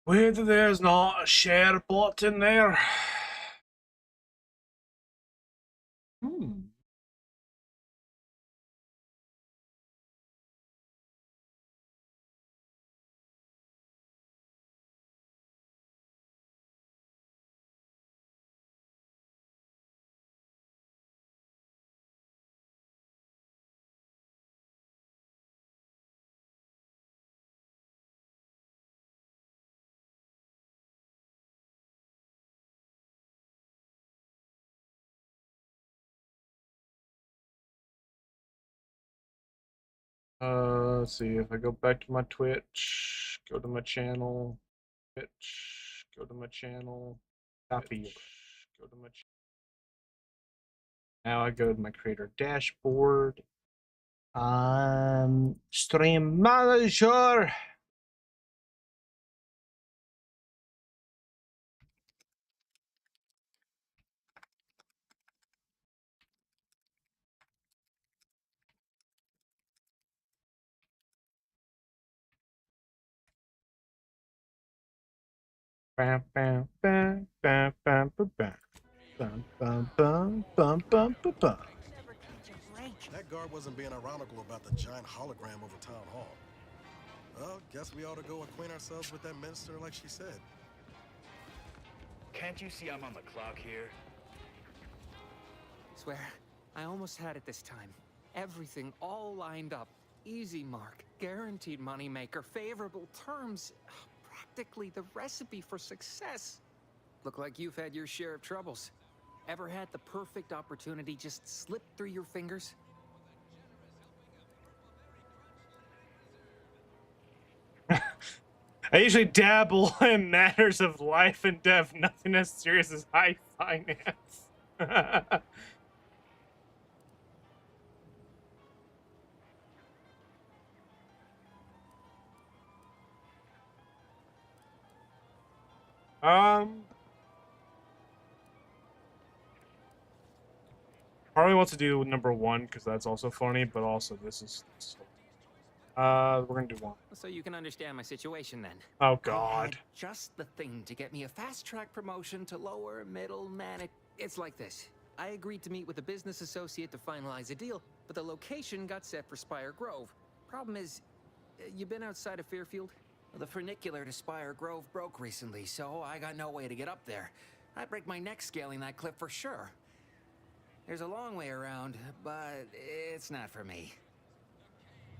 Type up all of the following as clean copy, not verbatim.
Whether there's not a share bot in there. Hmm. Let's see if I go back to my Twitch, go to my channel, Twitch, go to my channel, copy, go to my. Now I go to my creator dashboard. Stream manager. Bam, bam, bam, bam, bam, bam, bam. Bum, bum, bum, bum, bum, bum, bum. That guard wasn't being ironical about the giant hologram over town hall. Well, guess we ought to go acquaint ourselves with that minister like she said. Can't you see I'm on the clock here? Swear, I almost had it this time. Everything all lined up. Easy mark, guaranteed moneymaker, favorable terms. Practically the recipe for success. Look like you've had your share of troubles. Ever had the perfect opportunity just slip through your fingers? I usually dabble in matters of life and death, nothing as serious as high finance. Probably want to do number one because that's also funny, but also this is. We're gonna do one. So you can understand my situation then. Oh I God. had just the thing to get me a fast-track promotion to lower middle management. It's like this. I agreed to meet with a business associate to finalize a deal, but the location got set for Spire Grove. Problem is, you been outside of Fairfield? The funicular to Spire Grove broke recently, so I got no way to get up there. I'd break my neck scaling that cliff for sure. There's a long way around, but it's not for me.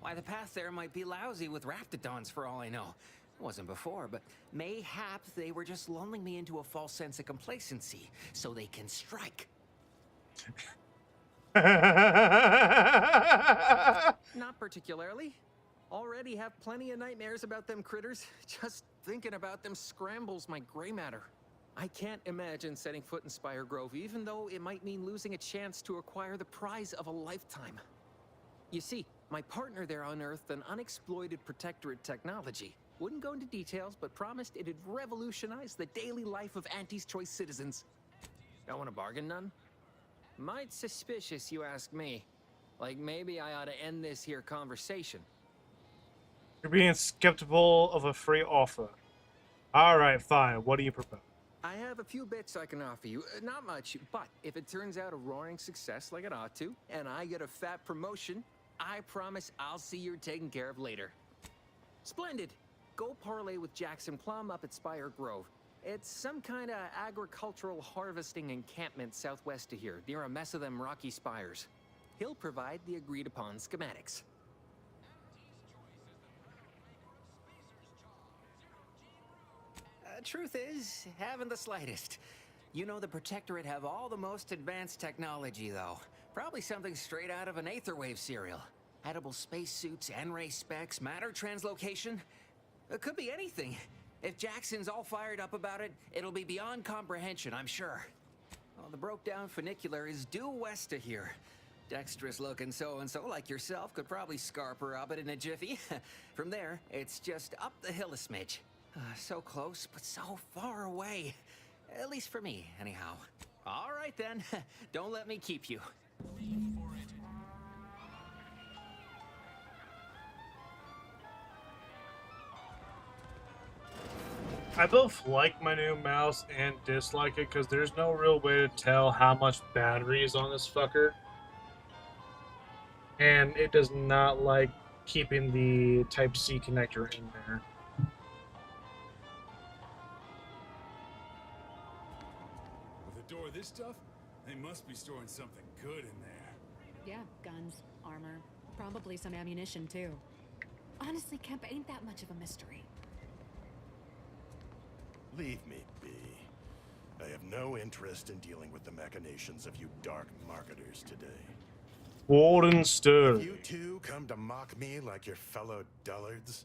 Why, the path there might be lousy with raptidons for all I know. It wasn't before, but mayhap they were just lulling me into a false sense of complacency so they can strike. Not particularly. Already have plenty of nightmares about them critters. Just thinking about them scrambles my gray matter. I can't imagine setting foot in Spire Grove, even though it might mean losing a chance to acquire the prize of a lifetime. You see, my partner there unearthed an unexploited protectorate technology. Wouldn't go into details, but promised it'd revolutionize the daily life of Auntie's Choice citizens. Don't want to bargain none? Might suspicious, you ask me. Like maybe I ought to end this here conversation. You're being skeptical of a free offer. All right, fine. What do you propose? I have a few bits I can offer you. Not much, but if it turns out a roaring success like it ought to, and I get a fat promotion, I promise I'll see you're taken care of later. Splendid. Go parlay with Jackson Plum up at Spire Grove. It's some kind of agricultural harvesting encampment southwest of here, near a mess of them rocky spires. He'll provide the agreed-upon schematics. Truth is, haven't the slightest. You know the Protectorate have all the most advanced technology, though. Probably something straight out of an Aetherwave serial. Edible spacesuits, N-ray specs, matter translocation. It could be anything. If Jackson's all fired up about it, it'll be beyond comprehension, I'm sure. Well, the broke-down funicular is due west of here. Dexterous-looking so-and-so like yourself could probably scarper up it in a jiffy. From there, it's just up the hill a smidge. So close, but so far away. At least for me, anyhow. All right, then. Don't let me keep you. I both like my new mouse and dislike it because there's no real way to tell how much battery is on this fucker. And it does not like keeping the Type-C connector in there. With a door this tough, they must be storing something good in there. Yeah, guns, armor, probably some ammunition too. Honestly, Kemp ain't that much of a mystery. Leave me be. I have no interest in dealing with the machinations of you dark marketers today. Warden If Sterling. you two come to mock me like your fellow dullards,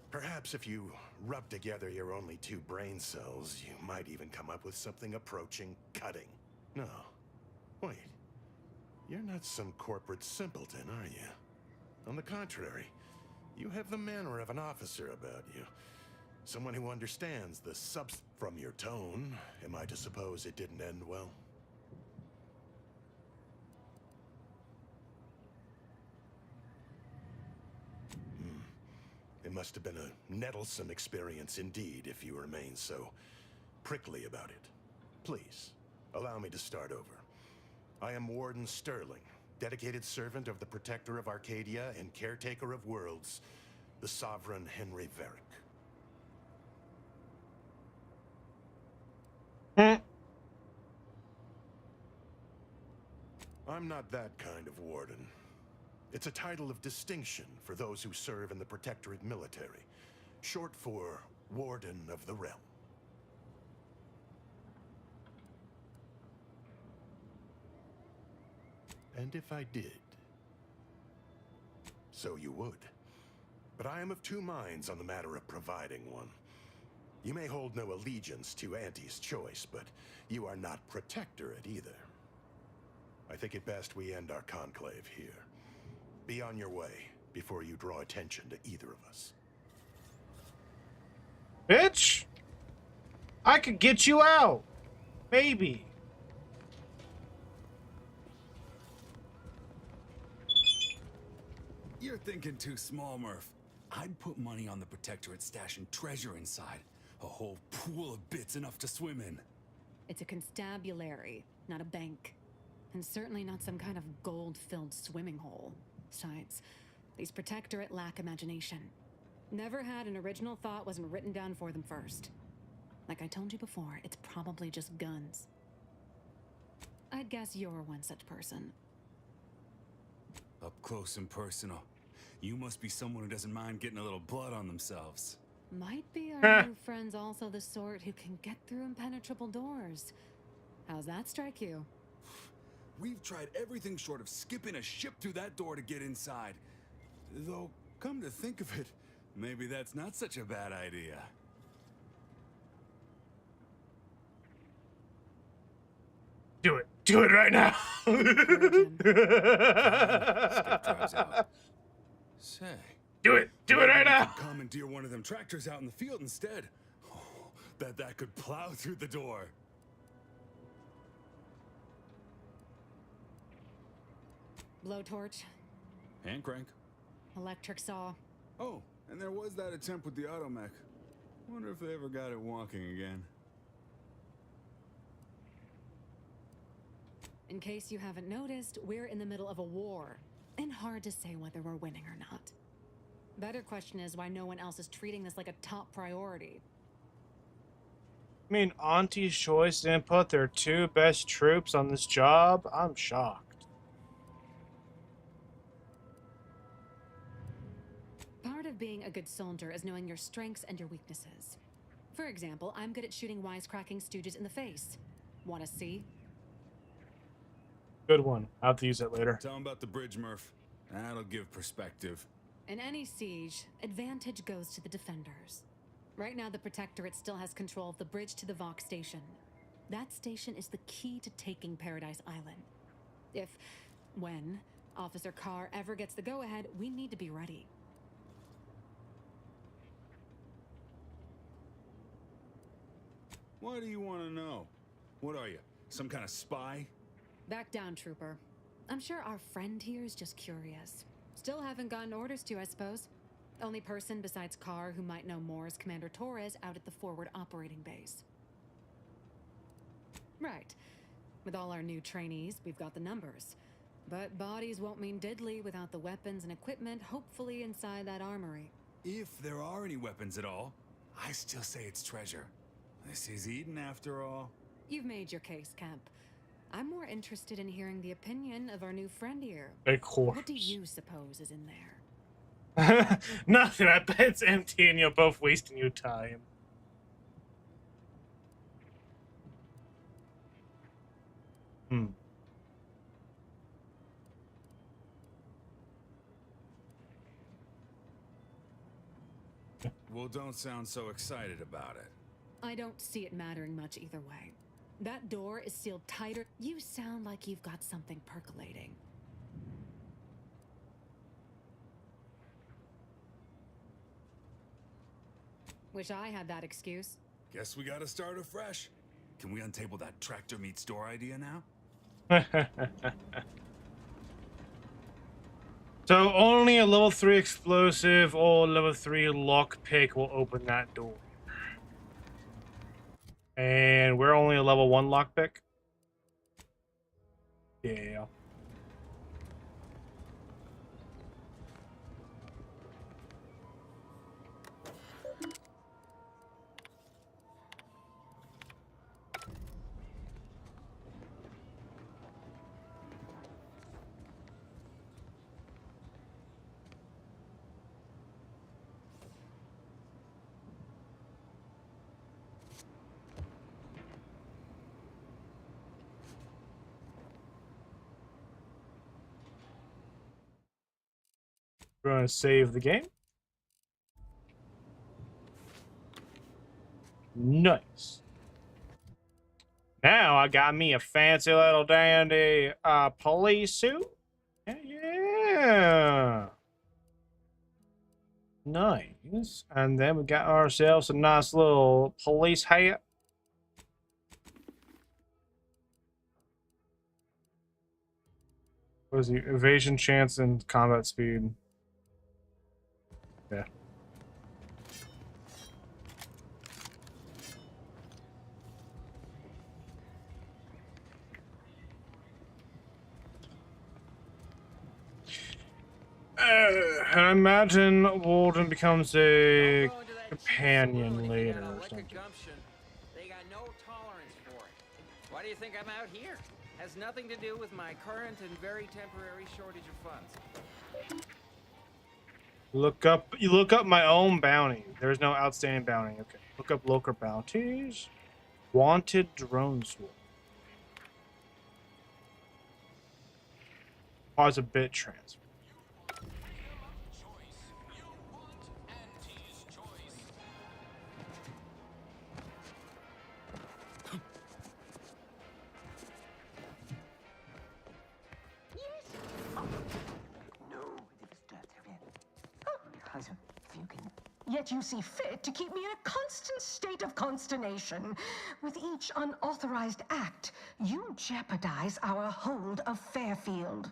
perhaps if you rub together your only 2 brain cells, you might even come up with something approaching cutting. No. Wait. You're not some corporate simpleton, are you? On the contrary, you have the manner of an officer about you. Someone who understands the substance. From your tone, am I to suppose it didn't end well? It must have been a nettlesome experience indeed if you remain so prickly about it. Please, allow me to start over. I am Warden Sterling, dedicated servant of the Protector of Arcadia and caretaker of worlds, the Sovereign Henry Varick. I'm not that kind of warden. It's a title of distinction for those who serve in the Protectorate military, short for Warden of the Realm. And if I did, so you would. But I am of 2 minds on the matter of providing one. You may hold no allegiance to Auntie's choice, but you are not Protectorate either. I think it best we end our conclave here. Be on your way before you draw attention to either of us. Bitch! I could get you out. Maybe. You're thinking too small, Murph. I'd put money on the Protectorate stashing treasure inside. A whole pool of bits enough to swim in. It's a constabulary, not a bank. And certainly not some kind of gold-filled swimming hole. Besides, these Protectorate lack imagination. Never had an original thought wasn't written down for them first. Like I told you before, it's probably just guns. I'd guess you're one such person. Up close and personal. You must be someone who doesn't mind getting a little blood on themselves. Might be our new friend's also the sort who can get through impenetrable doors. How's that strike you? We've tried everything short of skipping a ship through that door to get inside. Though, come to think of it, maybe that's not such a bad idea. Do it. Do it right now. Virgin. Skip drives out. Say, Do it. Do it right maybe we now. could commandeer one of them tractors out in the field instead. Oh, that could plow through the door. Blowtorch, Hand crank. electric saw. Oh, and there was that attempt with the automech. Wonder if they ever got it walking again. In case you haven't noticed, we're in the middle of a war. And hard to say whether we're winning or not. Better question is why no one else is treating this like a top priority. I mean, Auntie's Choice didn't put their 2 best troops on this job? I'm shocked. Part of being a good soldier is knowing your strengths and your weaknesses. For example, I'm good at shooting wisecracking stooges in the face. Want to see? Good one. I'll have to use it later. Tell 'em about the bridge, Murph. That'll give perspective. In any siege, advantage goes to the defenders. Right now, the Protectorate still has control of the bridge to the Vox station. That station is the key to taking Paradise Island. When Officer Carr ever gets the go-ahead, we need to be ready. Why do you want to know? What are you, some kind of spy? Back down, Trooper. I'm sure our friend here is just curious. Still haven't gotten orders to, I suppose. Only person besides Carr who might know more is Commander Torres out at the forward operating base. Right. With all our new trainees, we've got the numbers. But bodies won't mean diddly without the weapons and equipment hopefully inside that armory. If there are any weapons at all, I still say it's treasure. This is Eden after all. You've made your case, Kemp. I'm more interested in hearing the opinion of our new friend here. Of course. What do you suppose is in there? Nothing. I bet it's empty and you're both wasting your time. Well, don't sound so excited about it. I don't see it mattering much either way. That door is sealed tighter. You sound like you've got something percolating. Wish I had that excuse. Guess we gotta start afresh. Can we untable that tractor meets door idea now? So only a level 3 explosive or level 3 lockpick will open that door. And we're only a level 1 lockpick? Yeah. We're gonna save the game. Nice. Now I got me a fancy little dandy police suit. Yeah. Nice. And then we got ourselves a nice little police hat. What is the evasion chance and combat speed? Yeah. I imagine Walden becomes a companion later or something. They got no tolerance for it. Why do you think I'm out here? Has nothing to do with my current and very temporary shortage of funds. You look up my own bounty. There's no outstanding bounty. Okay. Look up local bounties. Wanted drone swarm. Pause a bit transfer. Yet you see fit to keep me in a constant state of consternation. With each unauthorized act, you jeopardize our hold of Fairfield.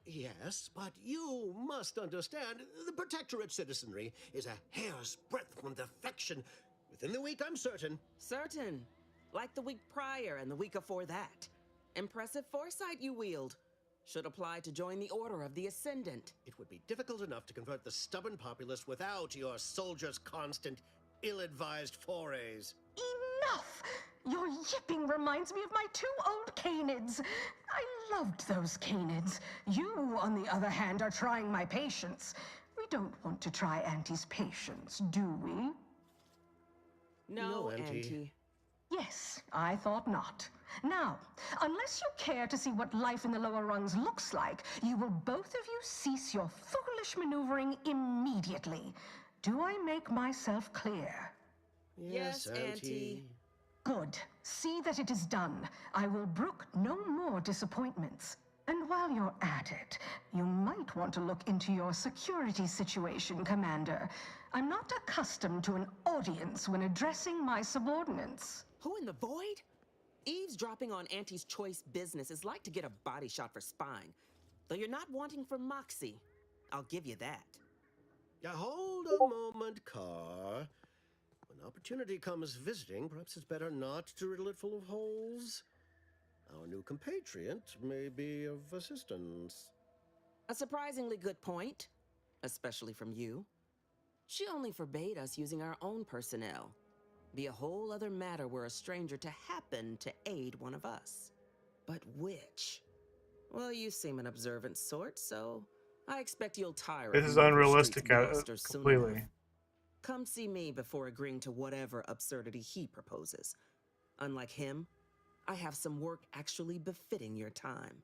Yes, but you must understand, the Protectorate citizenry is a hair's breadth from defection. Within the week, I'm certain. Certain. Like the week prior and the week before that. Impressive foresight you wield. Should apply to join the Order of the Ascendant. It would be difficult enough to convert the stubborn populace without your soldiers' constant, ill-advised forays. Enough! Your yipping reminds me of my 2 old canids. I loved those canids. You, on the other hand, are trying my patience. We don't want to try Auntie's patience, do we? No, Auntie. Auntie. Yes, I thought not. Now, unless you care to see what life in the lower rungs looks like, you will both of you cease your foolish maneuvering immediately. Do I make myself clear? Yes, Auntie. Good. See that it is done. I will brook no more disappointments. And while you're at it, you might want to look into your security situation, Commander. I'm not accustomed to an audience when addressing my subordinates. Who in the void? Eavesdropping on Auntie's choice business is like to get a body shot for spying. Though you're not wanting for Moxie. I'll give you that. Hold a moment, Carr. When opportunity comes visiting, perhaps it's better not to riddle it full of holes. Our new compatriot may be of assistance. A surprisingly good point, especially from you. She only forbade us using our own personnel. Be a whole other matter were a stranger to happen to aid one of us. But which? Well, you seem an observant sort, so I expect you'll tire This of is Milver unrealistic Street's bluster soon completely. enough. Come see me before agreeing to whatever absurdity he proposes. Unlike him, I have some work actually befitting your time.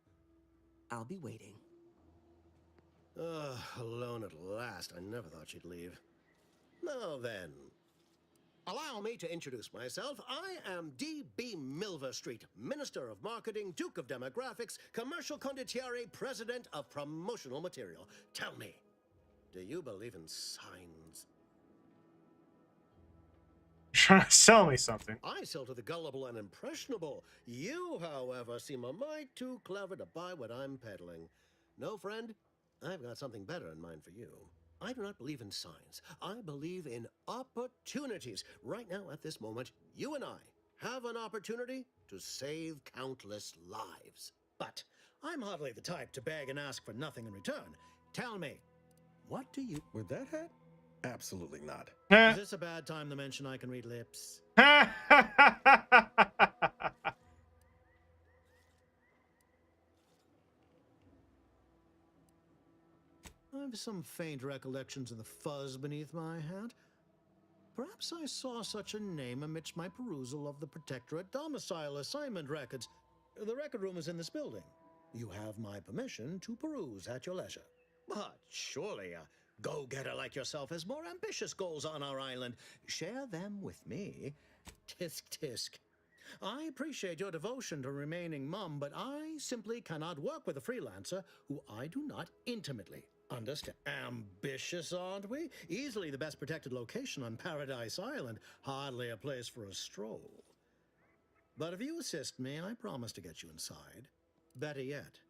I'll be waiting. Alone at last. I never thought she'd leave. Now then, allow me to introduce myself. I am D.B. Milver Street, Minister of Marketing, Duke of Demographics, Commercial Condottiere, President of Promotional Material. Tell me, do you believe in signs? Trying to sell me something. I sell to the gullible and impressionable. You, however, seem a mite too clever to buy what I'm peddling. No, friend, I've got something better in mind for you. I do not believe in signs. I believe in opportunities. Right now, at this moment, you and I have an opportunity to save countless lives. But I'm hardly the type to beg and ask for nothing in return. Tell me, what do you... With that hat? Absolutely not. Is this a bad time to mention I can read lips? I have some faint recollections of the fuzz beneath my hat. Perhaps I saw such a name amidst my perusal of the Protectorate domicile assignment records. The record room is in this building. You have my permission to peruse at your leisure. But surely a go-getter like yourself has more ambitious goals on our island. Share them with me. Tisk tisk. I appreciate your devotion to remaining mum, but I simply cannot work with a freelancer who I do not intimately understand. Ambitious, aren't we? Easily the best protected location on Paradise Island. Hardly a place for a stroll. But if you assist me, I promise to get you inside. Better yet,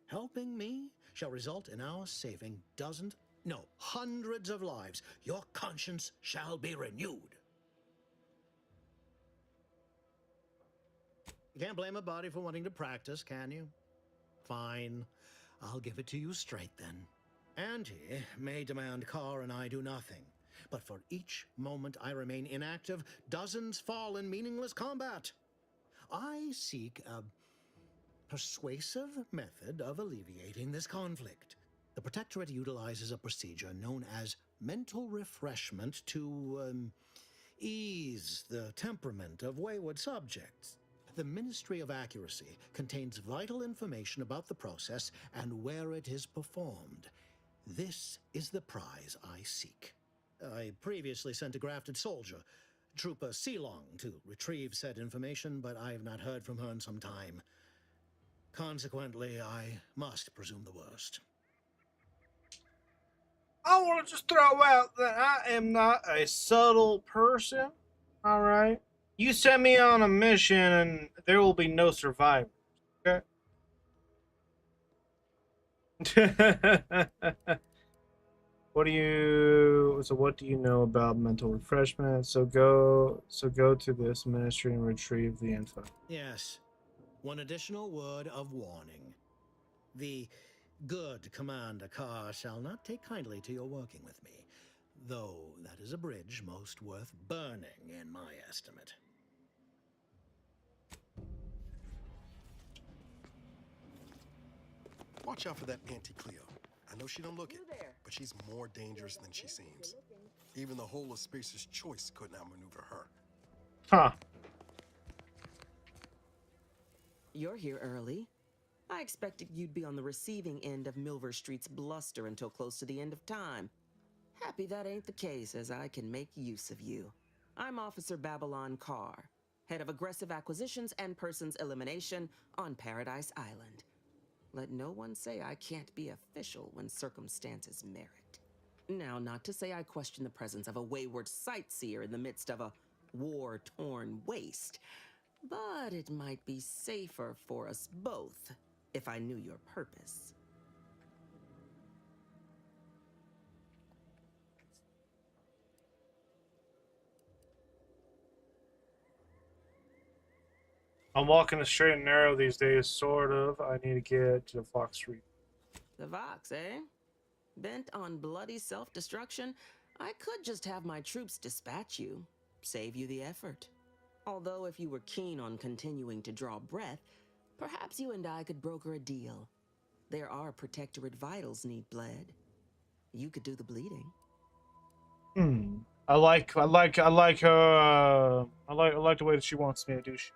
helping me shall result in our saving dozens, no, hundreds of lives. Your conscience shall be renewed. You can't blame a body for wanting to practice, can you? Fine. I'll give it to you straight then. Auntie may demand Carr and I do nothing, but for each moment I remain inactive, dozens fall in meaningless combat. I seek a persuasive method of alleviating this conflict. The Protectorate utilizes a procedure known as mental refreshment to ease the temperament of wayward subjects. The Ministry of Accuracy contains vital information about the process and where it is performed. This is the prize I seek. I previously sent a grafted soldier, Trooper Sealong, to retrieve said information, but I have not heard from her in some time. Consequently, I must presume the worst. I want to just throw out that I am not a subtle person. All right. You send me on a mission and there will be no survivors. Okay. What do you know about mental refreshment? So go to this ministry and retrieve the info. Yes. One additional word of warning. The good Commander Carr shall not take kindly to your working with me, though that is a bridge most worth burning in my estimate. Watch out for that Auntie Cleo. I know she don't look it, but she's more dangerous than she seems. Even the whole of Spacer's Choice couldn't outmaneuver her. Huh. You're here early. I expected you'd be on the receiving end of Milver Street's bluster until close to the end of time. Happy that ain't the case, as I can make use of you. I'm Officer Babylon Carr, head of aggressive acquisitions and persons elimination on Paradise Island. Let no one say I can't be official when circumstances merit. Now, not to say I question the presence of a wayward sightseer in the midst of a war-torn waste, but it might be safer for us both if I knew your purpose. I'm walking the straight and narrow these days, sort of. I need to get to the Fox Reef. The Vox, eh? Bent on bloody self-destruction, I could just have my troops dispatch you, save you the effort. Although if you were keen on continuing to draw breath, perhaps you and I could broker a deal. There are Protectorate vitals need bled. You could do the bleeding. I like her. I like the way that she wants me to do shit.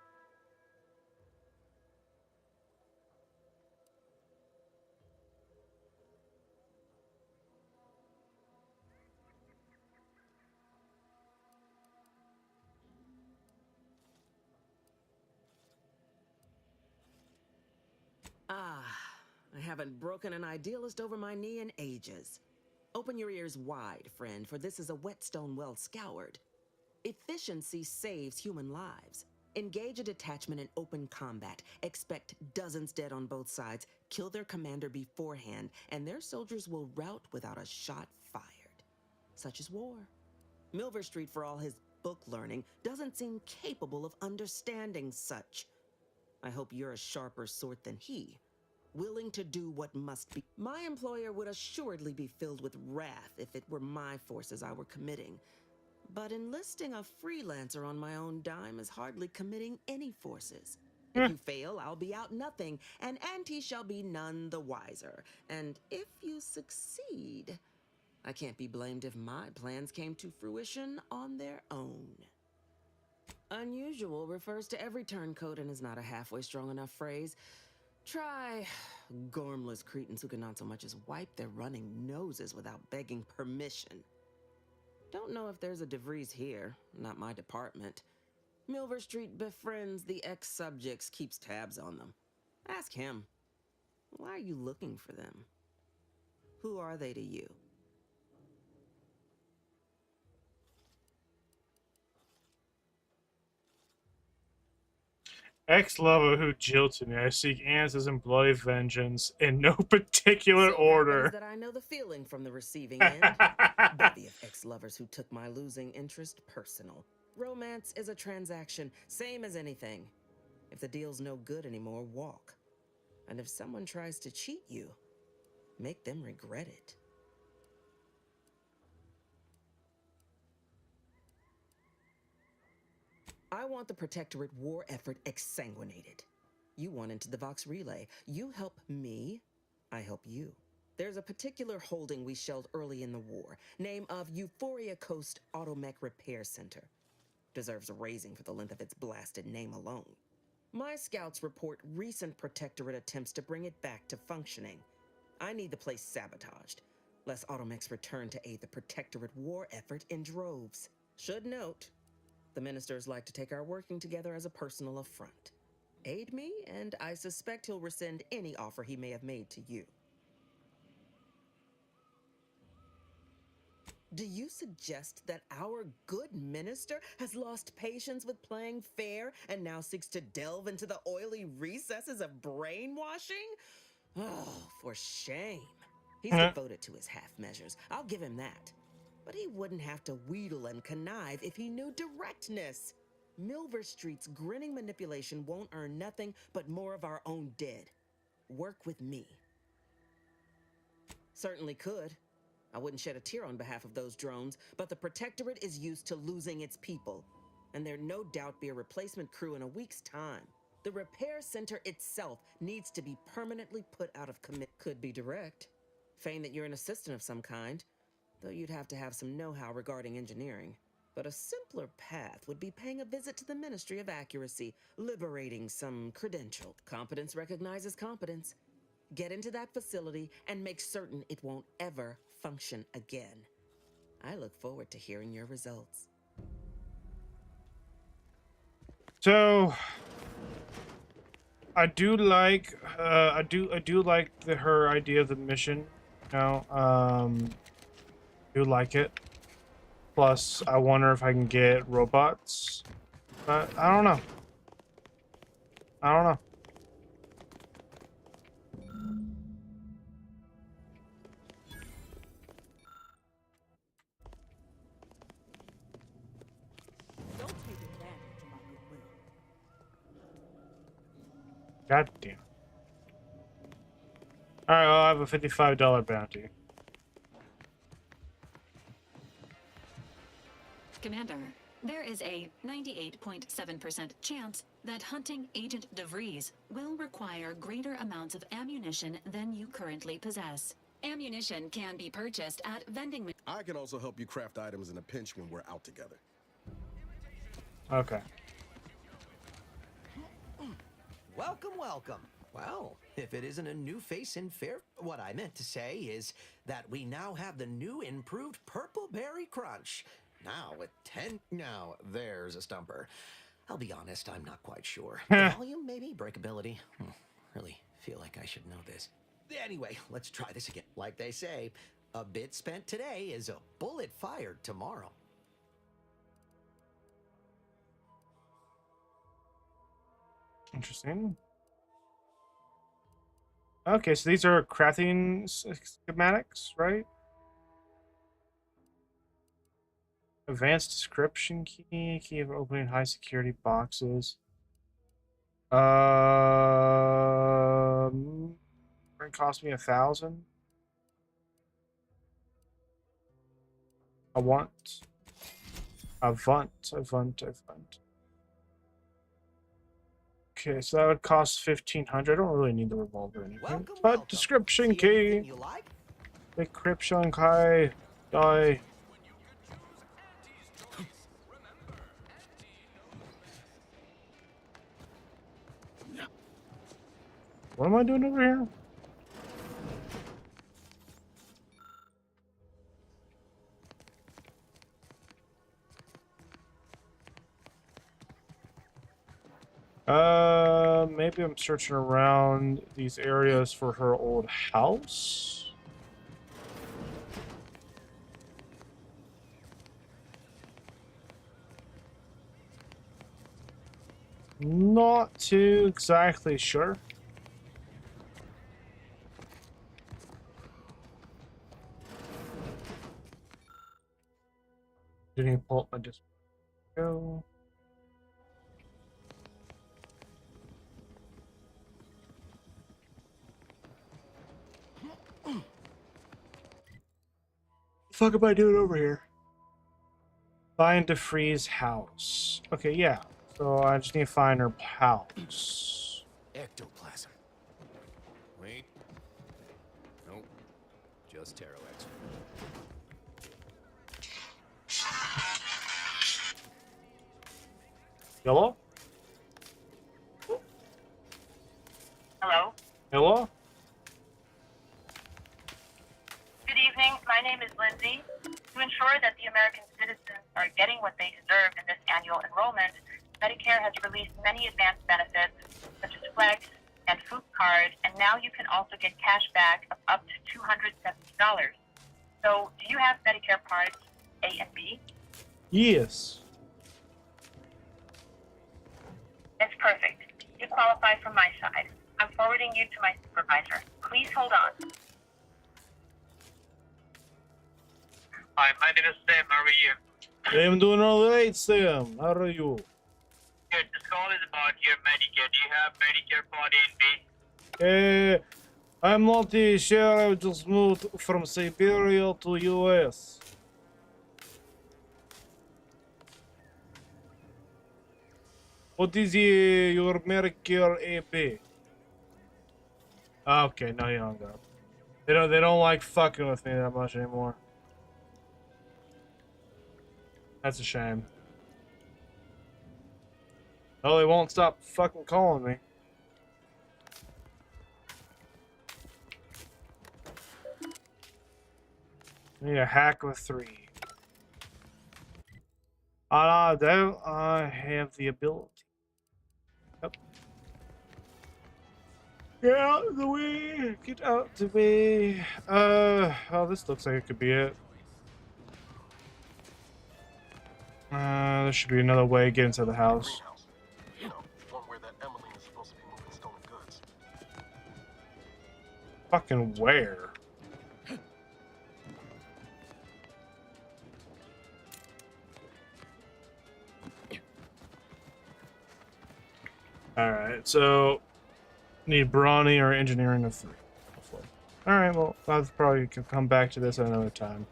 Ah, I haven't broken an idealist over my knee in ages. Open your ears wide, friend, for this is a whetstone well scoured. Efficiency saves human lives. Engage a detachment in open combat. Expect dozens dead on both sides. Kill their commander beforehand, and their soldiers will rout without a shot fired. Such is war. Milver Street, for all his book learning, doesn't seem capable of understanding such. I hope you're a sharper sort than he, willing to do what must be. My employer would assuredly be filled with wrath if it were my forces I were committing. But enlisting a freelancer on my own dime is hardly committing any forces. If you fail, I'll be out nothing, and Auntie shall be none the wiser. And if you succeed, I can't be blamed if my plans came to fruition on their own. Unusual refers to every turncoat and is not a halfway strong enough phrase. Try gormless cretins who can not so much as wipe their running noses without begging permission. Don't know if there's a DeVries here, not my department. Milver Street befriends the ex-subjects, keeps tabs on them. Ask him. Why are you looking for them? Who are they to you? Ex-lover who jilted me. I seek answers and bloody vengeance in no particular So order. happens that I know the feeling from the receiving end. Bevy of ex-lovers who took my losing interest personal. Romance is a transaction, same as anything. If the deal's no good anymore, walk. And if someone tries to cheat you, make them regret it. I want the Protectorate war effort exsanguinated. You want into the Vox Relay. You help me, I help you. There's a particular holding we shelled early in the war, name of Euphoria Coast Automech Repair Center. Deserves a raising for the length of its blasted name alone. My scouts report recent Protectorate attempts to bring it back to functioning. I need the place sabotaged, lest Automechs return to aid the Protectorate war effort in droves. Should note, the ministers like to take our working together as a personal affront. Aid me, and I suspect he'll rescind any offer he may have made to you. Do you suggest that our good minister has lost patience with playing fair and now seeks to delve into the oily recesses of brainwashing? Oh, for shame. He's devoted to his half measures. I'll give him that. But he wouldn't have to wheedle and connive if he knew directness. Milver Street's grinning manipulation won't earn nothing but more of our own dead. Work with me. Certainly could. I wouldn't shed a tear on behalf of those drones, but the Protectorate is used to losing its people. And there'd no doubt be a replacement crew in a week's time. The repair center itself needs to be permanently put out of commit. Could be direct. Feign that you're an assistant of some kind, though you'd have to have some know-how regarding engineering. But a simpler path would be paying a visit to the Ministry of Accuracy, liberating some credential. Competence recognizes competence. Get into that facility and make certain it won't ever function again. I look forward to hearing your results. So I do like I do like her idea of the mission. You know, do like it. Plus, I wonder if I can get robots, but I don't know. I don't know. Don't take advantage of my goodwill. God damn. All right, I'll have a $55 bounty. Commander, there is a 98.7% chance that hunting Agent DeVries will require greater amounts of ammunition than you currently possess. Ammunition can be purchased at vending machines. I can also help you craft items in a pinch when we're out together. Okay. Welcome, welcome. Well, if it isn't a new face in fair, what I meant to say is that we now have the new improved Purple Berry Crunch. Now with 10... Now, there's a stumper. I'll be honest, I'm not quite sure. Volume, maybe? Breakability? Really feel like I should know this. Anyway, let's try this again. Like they say, a bit spent today is a bullet fired tomorrow. Interesting. Okay, so these are crafting schematics, right? Advanced description key of opening high security boxes. It cost me 1,000. I want. Avant. Okay, so that would cost 1,500. I don't really need the revolver or anything. Welcome, But welcome. description See key. anything you like? Decryption key. Die. What am I doing over here? Maybe I'm searching around these areas for her old house. Not too exactly sure. Didn't pull up my display. Go. The fuck am I doing over here? Find DeFreeze house. Okay, yeah. So I just need to find her house. Ectoplasm. Wait. Nope. Just Terrolex. Hello? Hello. Hello? Good evening. My name is Lindsay. To ensure that the American citizens are getting what they deserve in this annual enrollment, Medicare has released many advanced benefits, such as Flex and Food Card, and now you can also get cash back of up to $270. So, do you have Medicare Parts A and B? Yes. That's perfect. You qualify from my side. I'm forwarding you to my supervisor. Please hold on. Hi, my name is Sam. How are you? I'm doing all right, Sam. How are you? Good. This call is about your Medicare. Do you have Medicare Part A and B? I'm not sure. I just moved from Siberia to US. What is your Medicare AB? Okay, no, you don't got it. They don't like fucking with me that much anymore. That's a shame. Oh, they won't stop fucking calling me. I need a hack with 3. I don't have the ability. Yep. Get out the way! Get out the way! Oh, this looks like it could be it. There should be another way to get into the house. You know, one where that Emmeline is supposed to be moving stolen goods. Fucking where? Alright, so need brawny or engineering of 3. Hopefully. Alright, well, I'll probably come back to this at another time.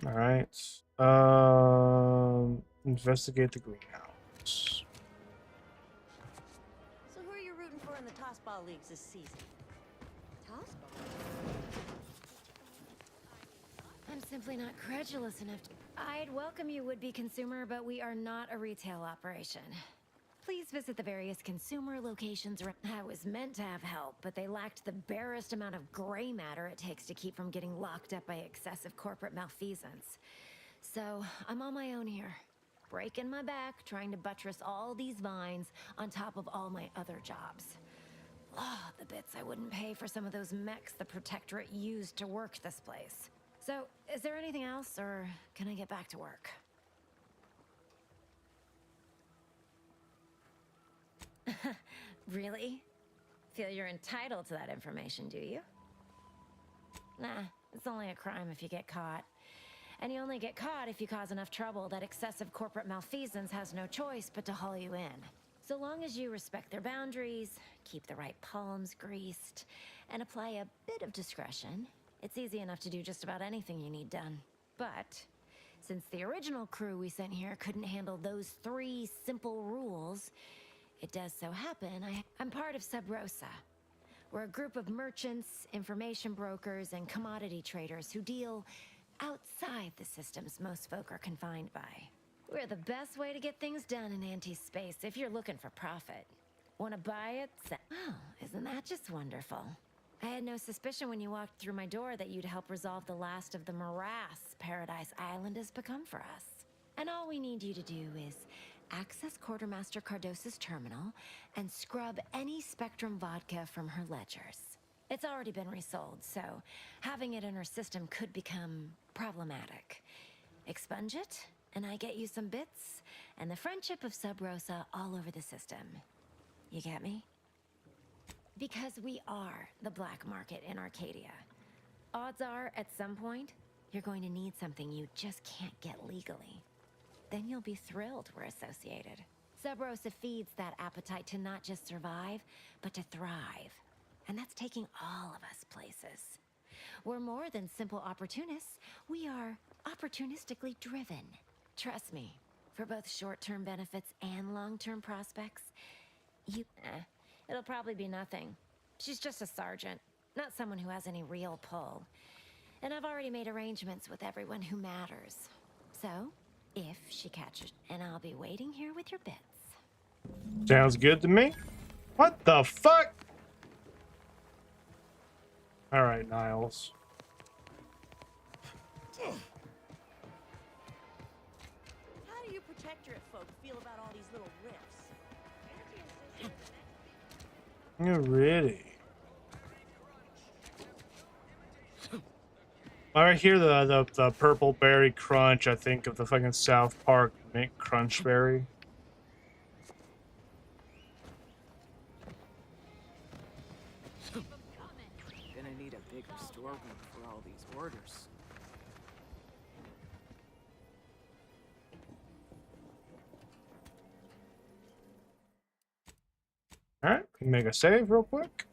Alright. Investigate the greenhouse. So who are you rooting for in the tossball leagues this season? Tossball? I'm simply not credulous enough to... I'd welcome you, would-be consumer, but we are not a retail operation. Please visit the various consumer locations around... I was meant to have help, but they lacked the barest amount of gray matter it takes to keep from getting locked up by excessive corporate malfeasance. So, I'm on my own here. Breaking my back, trying to buttress all these vines on top of all my other jobs. Oh, the bits I wouldn't pay for some of those mechs the Protectorate used to work this place. So, is there anything else, or can I get back to work? Really? Feel you're entitled to that information, do you? Nah, it's only a crime if you get caught. And you only get caught if you cause enough trouble that excessive corporate malfeasance has no choice but to haul you in. So long as you respect their boundaries, keep the right palms greased, and apply a bit of discretion, it's easy enough to do just about anything you need done. But since the original crew we sent here couldn't handle those 3 simple rules, it does so happen I'm part of Sub Rosa. We're a group of merchants, information brokers, and commodity traders who deal outside the systems most folk are confined by. We're the best way to get things done in anti-space if you're looking for profit. Want to buy it? Oh, isn't that just wonderful? I had no suspicion when you walked through my door that you'd help resolve the last of the morass Paradise Island has become for us. And all we need you to do is access Quartermaster Cardos's terminal and scrub any Spectrum vodka from her ledgers. It's already been resold, so having it in her system could become problematic. Expunge it, and I get you some bits, and the friendship of Sub Rosa all over the system. You get me? Because we are the black market in Arcadia. Odds are, at some point, you're going to need something you just can't get legally. Then you'll be thrilled we're associated. Sub Rosa feeds that appetite to not just survive, but to thrive. And that's taking all of us places. We're more than simple opportunists. We are opportunistically driven. Trust me, for both short-term benefits and long-term prospects, it'll probably be nothing. She's just a sergeant, not someone who has any real pull. And I've already made arrangements with everyone who matters. So, if she catches, and I'll be waiting here with your bits. Sounds good to me. What the fuck? Alright, Niles. How do you Protectorate folk feel about all these little rifts? You're really. I hear the purple berry crunch. I think of the fucking South Park mint crunch berry. Gonna need a bigger storeroom for all these orders. Alright, make a save real quick.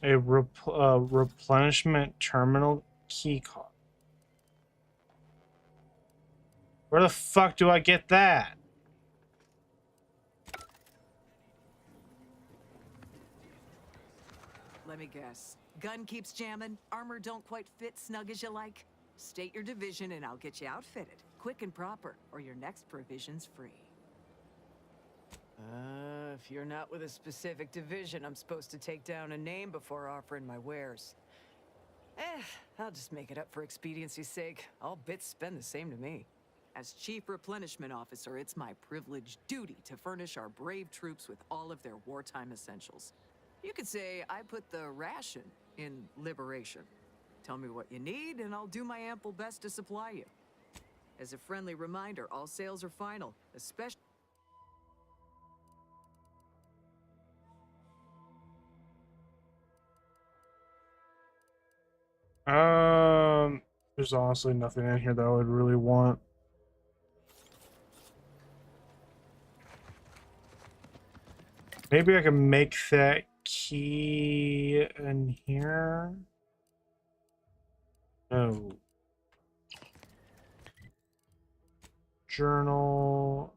A replenishment terminal keycard. Where the fuck do I get that? Let me guess. Gun keeps jamming, armor don't quite fit snug as you like. State your division and I'll get you outfitted. Quick and proper, or your next provision's free. If you're not with a specific division, I'm supposed to take down a name before offering my wares. I'll just make it up for expediency's sake. All bits spend the same to me. As Chief Replenishment Officer, it's my privileged duty to furnish our brave troops with all of their wartime essentials. You could say I put the ration in liberation. Tell me what you need, and I'll do my ample best to supply you. As a friendly reminder, all sales are final, especially... There's honestly nothing in here that I would really want. Maybe I can make that key in here. No. Journal.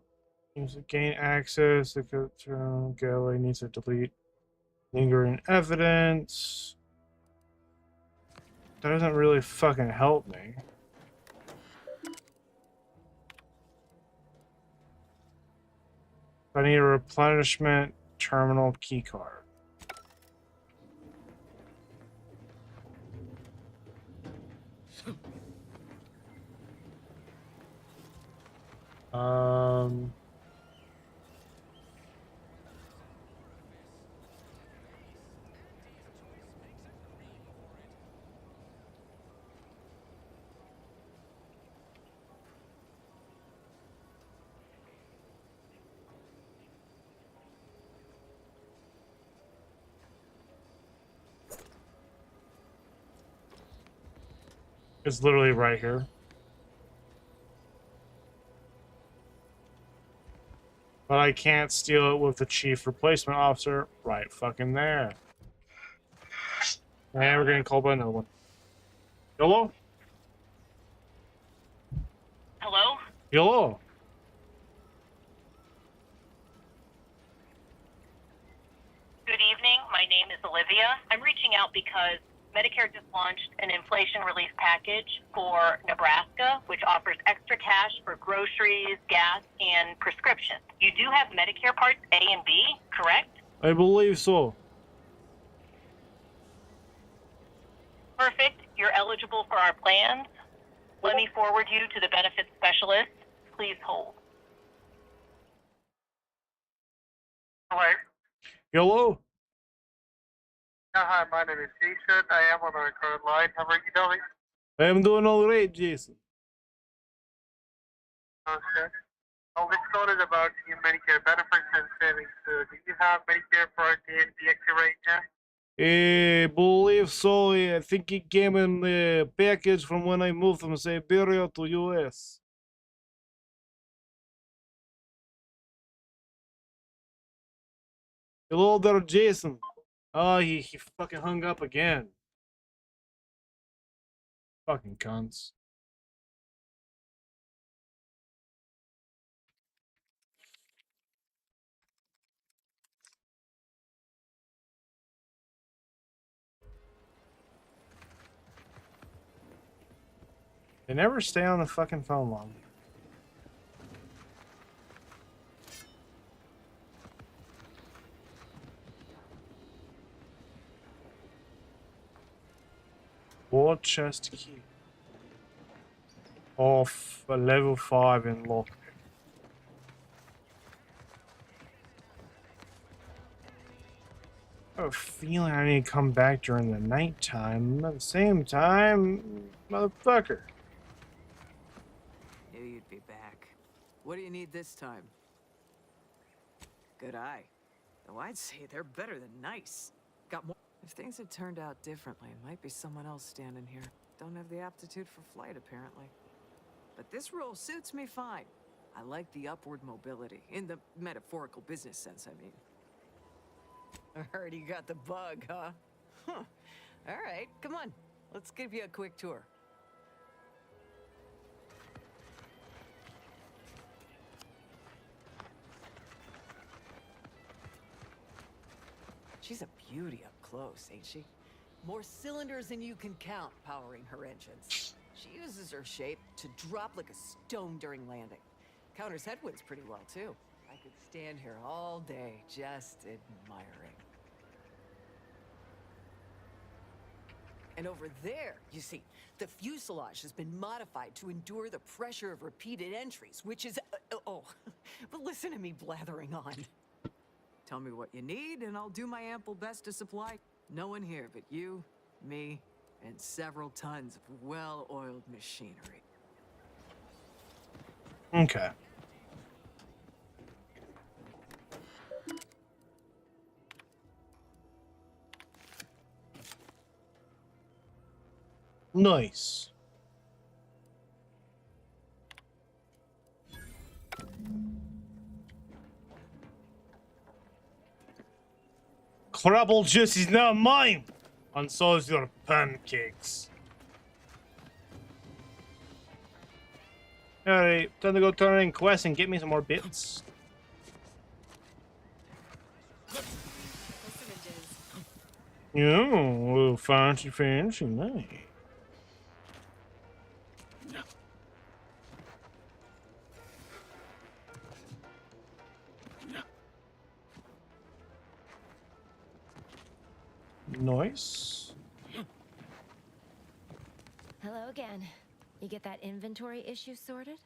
Needs to gain access. The gallery needs to delete lingering evidence. That doesn't really fucking help me. I need a replenishment terminal keycard. It's literally right here. But I can't steal it with the Chief Replacement Officer right fucking there. And we're getting called by another one. Hello? Hello? Hello? Good evening. My name is Olivia. I'm reaching out because Medicare just launched an inflation relief package for Nebraska, which offers extra cash for groceries, gas, and prescriptions. You do have Medicare Parts A and B, correct? I believe so. Perfect. You're eligible for our plans. Let me forward you to the benefits specialist. Please hold. Hello. Hello? Hi, my name is Jason. I am on the record line. How are you doing? I am doing all right, Jason. Okay. Oh, this call is about your Medicare benefits and savings. Do you have Medicare Part A and B active right now? I believe so. I think it came in the package from when I moved from Siberia to US. Hello there, Jason. Oh, he fucking hung up again. Fucking cunts. They never stay on the fucking phone long. War chest key. Off a level 5 in lock. I have a feeling I need to come back during the nighttime. At the same time, motherfucker. Knew you'd be back. What do you need this time? Good eye. Though I'd say they're better than nice. Got more. If things had turned out differently, it might be someone else standing here. Don't have the aptitude for flight, apparently. But this role suits me fine. I like the upward mobility, in the metaphorical business sense, I mean. I heard you got the bug, huh? Huh. All right, come on. Let's give you a quick tour. She's a beauty up close, ain't she? More cylinders than you can count powering her engines. She uses her shape to drop like a stone during landing. Counters headwinds pretty well, too. I I could stand here all day just admiring. And over there, you see, the fuselage has been modified to endure the pressure of repeated entries, which is... but listen to me blathering on. Tell me what you need, and I'll do my ample best to supply. No one here but you, me, and several tons of well-oiled machinery. Okay. Nice. Crabble juice is now mine, and so is your pancakes. Alright, time to go turn in quests and get me some more bits. Oh, fancy, nice. Nice. Hello again. You get that inventory issue sorted?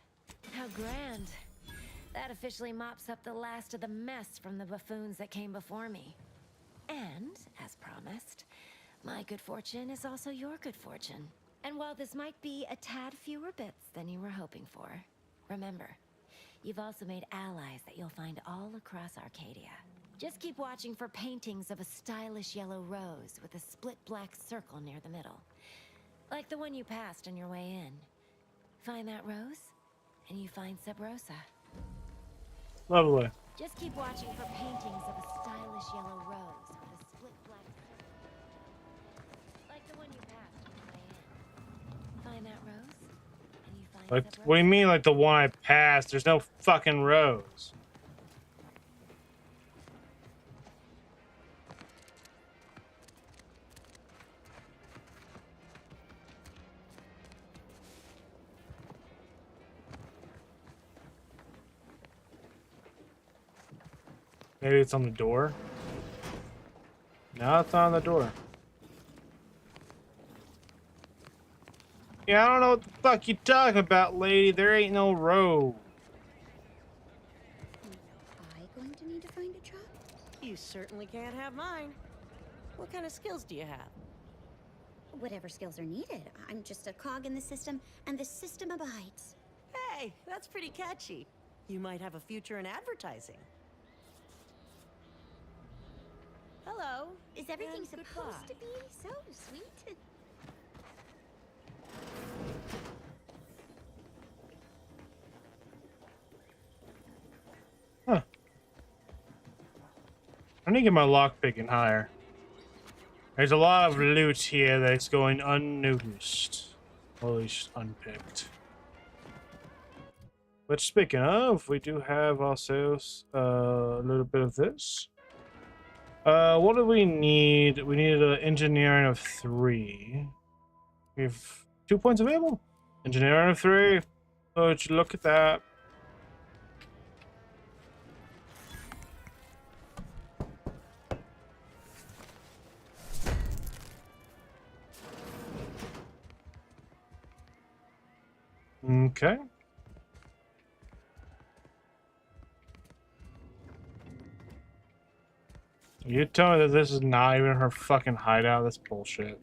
How grand. That officially mops up the last of the mess from the buffoons that came before me. And, as promised, my good fortune is also your good fortune. And while this might be a tad fewer bits than you were hoping for, remember, you've also made allies that you'll find all across Arcadia. Just keep watching for paintings of a stylish yellow rose with a split black circle near the middle. Like the one you passed on your way in. Find that rose, and you find Sub Rosa. Lovely. Just keep watching for paintings of a stylish yellow rose with a split black circle. Like the one you passed on your way in. Find that rose, and you find Like, Sub what do you Rosa. mean, like the one I passed? There's no fucking rose. Maybe it's on the door. No, it's not on the door. Yeah, I don't know what the fuck you talking about, lady. There ain't no road. I going to need to find a job? You certainly can't have mine. What kind of skills do you have? Whatever skills are needed. I'm just a cog in the system, and the system abides. Hey, that's pretty catchy. You might have a future in advertising. Hello. Is everything and supposed goodbye. to be so sweet? Huh. I need to get my lockpicking higher. There's a lot of loot here that's going unnoticed. Or at least unpicked. But speaking of, we do have also a little bit of this. What do we need? We need an engineering of 3. We have 2 points available. Engineering of 3. Would you look at that? Okay. You tell me that this is not even her fucking hideout? That's bullshit.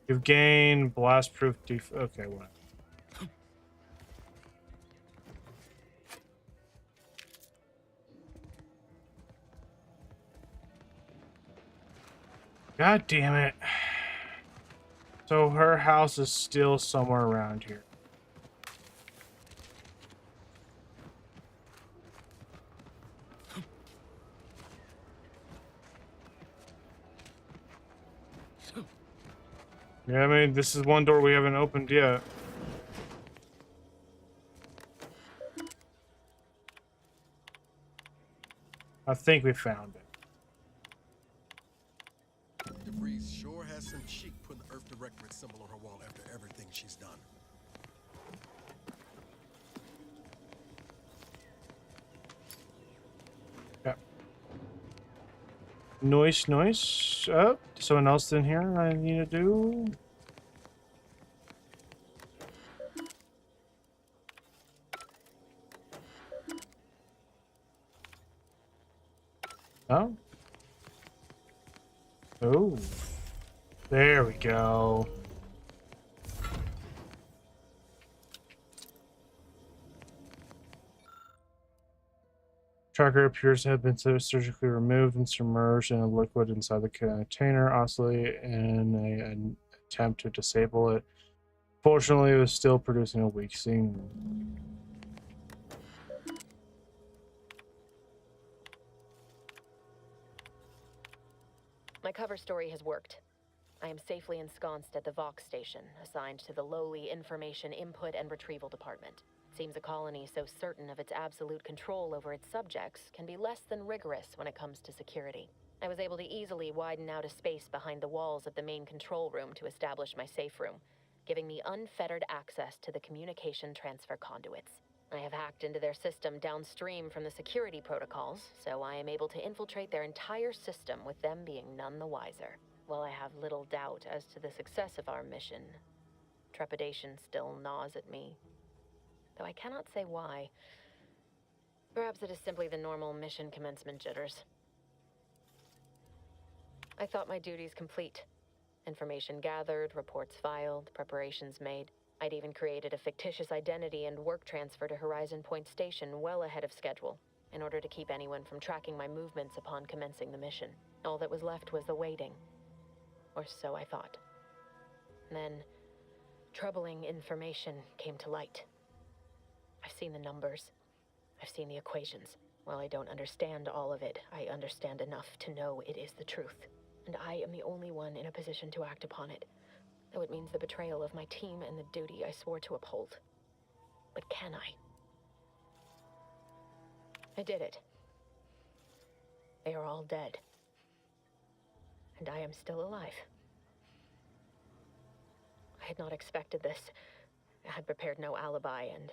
You've gained blast-proof okay, what? God damn it. So her house is still somewhere around here. Yeah, I mean, this is one door we haven't opened yet. I think we found it. DeVries sure has some cheek putting the Earth Directorate symbol on her wall after everything she's done. Noise, noise. Oh, someone else in here I need to do. Oh. Oh. There we go. Tracker appears to have been surgically removed and submerged in a liquid inside the container, oscillate in an attempt to disable it. Fortunately, it was still producing a weak signal. My cover story has worked. I am safely ensconced at the Vox station, assigned to the lowly Information Input and Retrieval Department. It seems a colony so certain of its absolute control over its subjects can be less than rigorous when it comes to security. I was able to easily widen out a space behind the walls of the main control room to establish my safe room, giving me unfettered access to the communication transfer conduits. I have hacked into their system downstream from the security protocols, so I am able to infiltrate their entire system with them being none the wiser. While I have little doubt as to the success of our mission, trepidation still gnaws at me, though I cannot say why. Perhaps it is simply the normal mission commencement jitters. I thought my duties complete. Information gathered, reports filed, preparations made. I'd even created a fictitious identity and work transfer to Horizon Point Station well ahead of schedule, in order to keep anyone from tracking my movements upon commencing the mission. All that was left was the waiting. Or so I thought. Then, troubling information came to light. I've seen the numbers. I've seen the equations. While I don't understand all of it, I understand enough to know it is the truth. And I am the only one in a position to act upon it, though it means the betrayal of my team and the duty I swore to uphold. But can I? I did it. They are all dead. And I am still alive. I had not expected this. I had prepared no alibi, and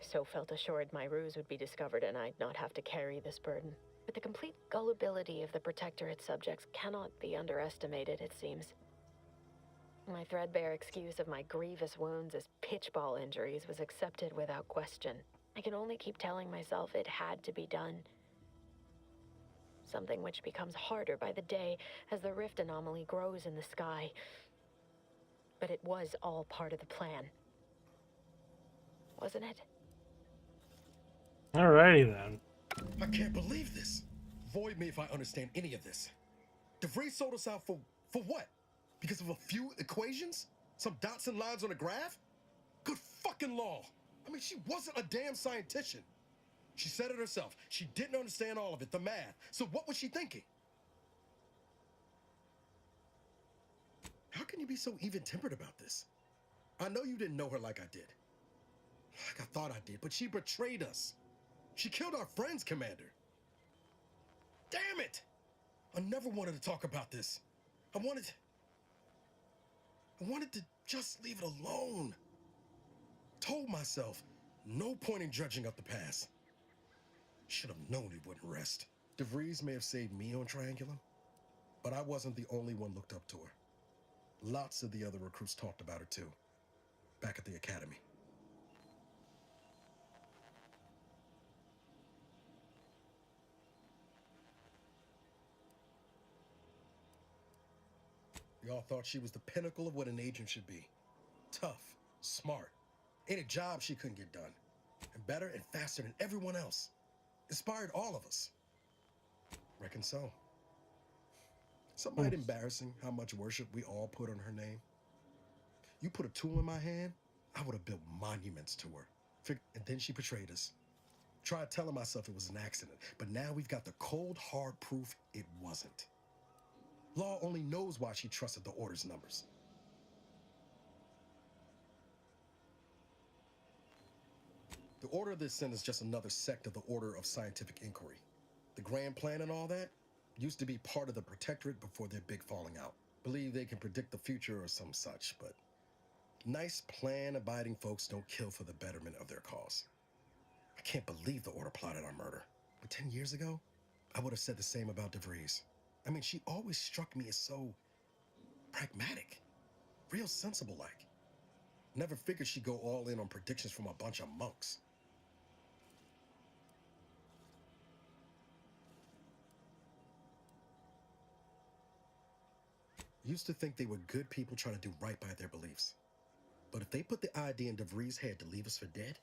so felt assured my ruse would be discovered and I'd not have to carry this burden. But the complete gullibility of the Protectorate subjects cannot be underestimated, it seems. My threadbare excuse of my grievous wounds as pitchball injuries was accepted without question. I can only keep telling myself it had to be done. Something which becomes harder by the day as the rift anomaly grows in the sky. But it was all part of the plan. Wasn't it? Alrighty then. I can't believe this. Void me if I understand any of this. DeVries sold us out for what? Because of a few equations? Some dots and lines on a graph? Good fucking law. I mean, she wasn't a damn scientist. She said it herself. She didn't understand all of it, the math. So what was she thinking? How can you be so even-tempered about this? I know you didn't know her like I did. Like I thought I did, but she betrayed us. She killed our friends, Commander. Damn it! I never wanted to talk about this. I wanted to just leave it alone. Told myself, no point in dredging up the past. Should have known it wouldn't rest. DeVries may have saved me on Triangulum, but I wasn't the only one looked up to her. Lots of the other recruits talked about her too, back at the academy. Y'all thought she was the pinnacle of what an agent should be. Tough, smart, ain't a job she couldn't get done. And better and faster than everyone else. Inspired all of us. Reckon so. Somewhat embarrassing how much worship we all put on her name. You put a tool in my hand, I would have built monuments to her. And then she betrayed us. Tried telling myself it was an accident, but now we've got the cold, hard proof it wasn't. Law only knows why she trusted the Order's numbers. The Order of this Sin is just another sect of the Order of Scientific Inquiry. The Grand Plan and all that used to be part of the Protectorate before their big falling out. Believe they can predict the future or some such, but nice plan-abiding folks don't kill for the betterment of their cause. I can't believe the Order plotted our murder. But 10 years ago, I would have said the same about DeVries. I mean, she always struck me as so pragmatic, real sensible like. Never figured she'd go all in on predictions from a bunch of monks. Used to think they were good people trying to do right by their beliefs. But if they put the idea in DeVries' head to leave us for dead,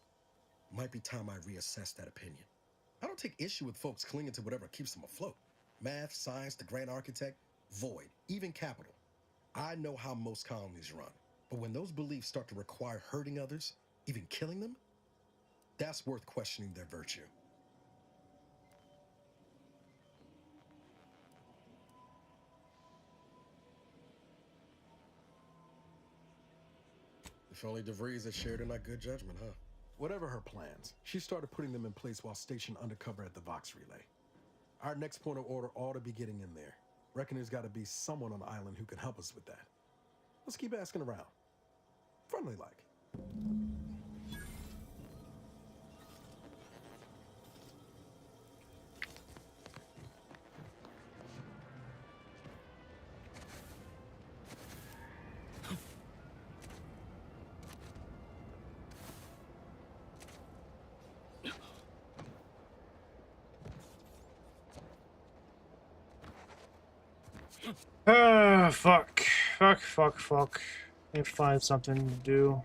might be time I reassess that opinion. I don't take issue with folks clinging to whatever keeps them afloat. Math, science, the grand architect, void, even capital. I know how most colonies run. But when those beliefs start to require hurting others, even killing them, that's worth questioning their virtue. If only DeVries had shared in our good judgment, huh? Whatever her plans, she started putting them in place while stationed undercover at the Vox Relay. Our next point of order ought to be getting in there. Reckon there's got to be someone on the island who can help us with that. Let's keep asking around. Friendly like. Fuck. Need to find something to do.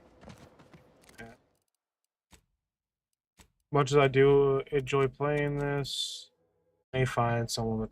Much as I do enjoy playing this, I need to find someone with